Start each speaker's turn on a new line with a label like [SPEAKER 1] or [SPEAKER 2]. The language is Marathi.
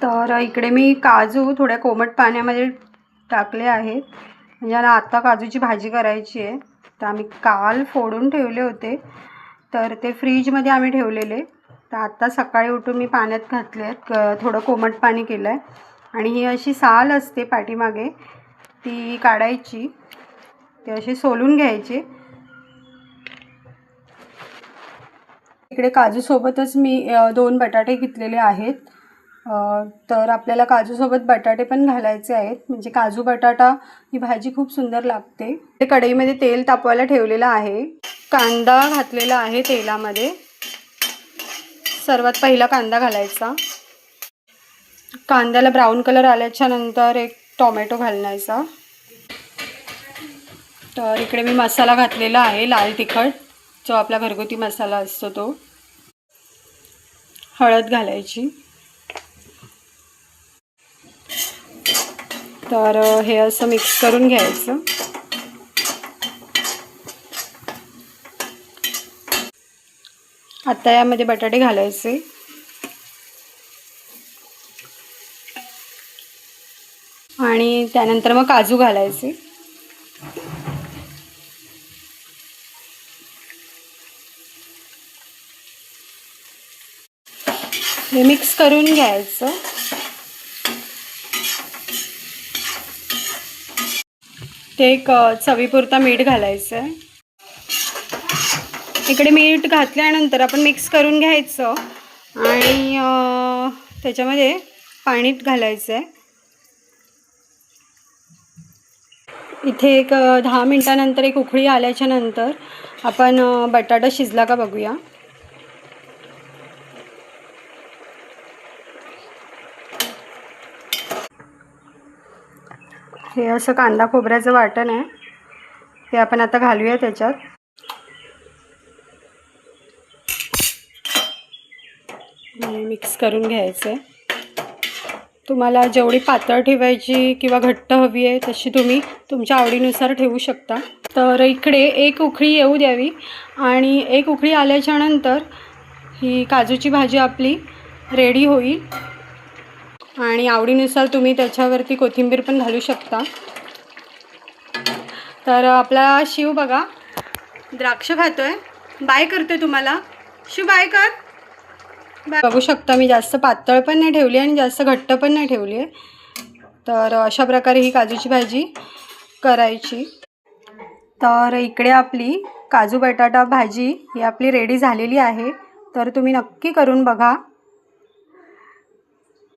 [SPEAKER 1] तर इकडे मी काजू थोड्या कोमट पाण्यामध्ये टाकले आहेत, म्हणजे मला आता काजूची भाजी करायची आहे. तर आम्ही काल फोडून ठेवले होते, तर ते फ्रीजमध्ये आम्ही ठेवलेले. तर आता सकाळी उठून मी पाण्यात घातले आहेत, थोडं कोमट पाणी केलं आहे. आणि ही अशी साल असते पाठीमागे, ती काढायची, ते असे सोलून घ्यायचे. इकडे काजूसोबतच मी 2 बटाटे घेतलेले आहेत. तर आपल्याला काजूसोबत बटाटे पण घालायचे आहेत, म्हणजे काजू बटाटा ही भाजी खूप सुंदर लागते. ते कढईमध्ये तेल तापवायला ठेवलेलं आहे. कांदा घातलेला आहे तेलामध्ये. सर्वात पहिला कांदा घालायचा. कांद्याला ब्राऊन कलर आल्याच्या नंतर एक टोमॅटो घालायचा. तर इकडे मी मसाला घातलेला आहे, लाल तिखट, जो आपला घरगुती मसाला असतो तो. हळद घालायची. तर हे असं मिक्स करून घ्यायचं. आता यामध्ये बटाटे घालायचे. आणि त्यानंतर मग काजू घालायचे. हे मिक्स करून घ्यायचं. ते एक चवीपुरता मीठ घालायचं आहे. इकडे मीठ घातल्यानंतर आपण मिक्स करून घ्यायचं आणि त्याच्यामध्ये पाणी घालायचं आहे. इथे एक 10 मिनिटानंतर एक उकळी आल्याच्या नंतर आपण बटाटा शिजला का बघूया. हे असं कांदा खोबऱ्याचं वाटण आहे, ते आपण आता घालूया त्याच्यात. मिक्स करून घ्यायचं आहे. तुम्हाला जेवढी पातळ ठेवायची किंवा घट्ट हवी आहे तशी तुम्ही तुमच्या आवडीनुसार ठेवू शकता. तर इकडे एक उकळी येऊ द्यावी आणि एक उकळी आल्याच्या नंतर ही काजूची भाजी आपली रेडी होईल. आणि आवडीनुसार तुम्ही त्याच्यावरती कोथिंबीर पण घालू शकता. तर आपला शिव बघा द्राक्ष खातोय. बाय करते तुम्हाला. शिव बाय कर. बघू शकता मी जास्त पातळ पण नाही ठेवली आणि जास्त घट्ट पण नाही ठेवली आहे. तर अशा प्रकारे ही काजूची भाजी करायची. तर इकडे आपली काजू बटाटा भाजी ही आपली रेडी झालेली आहे. तर तुम्ही नक्की करून बघा.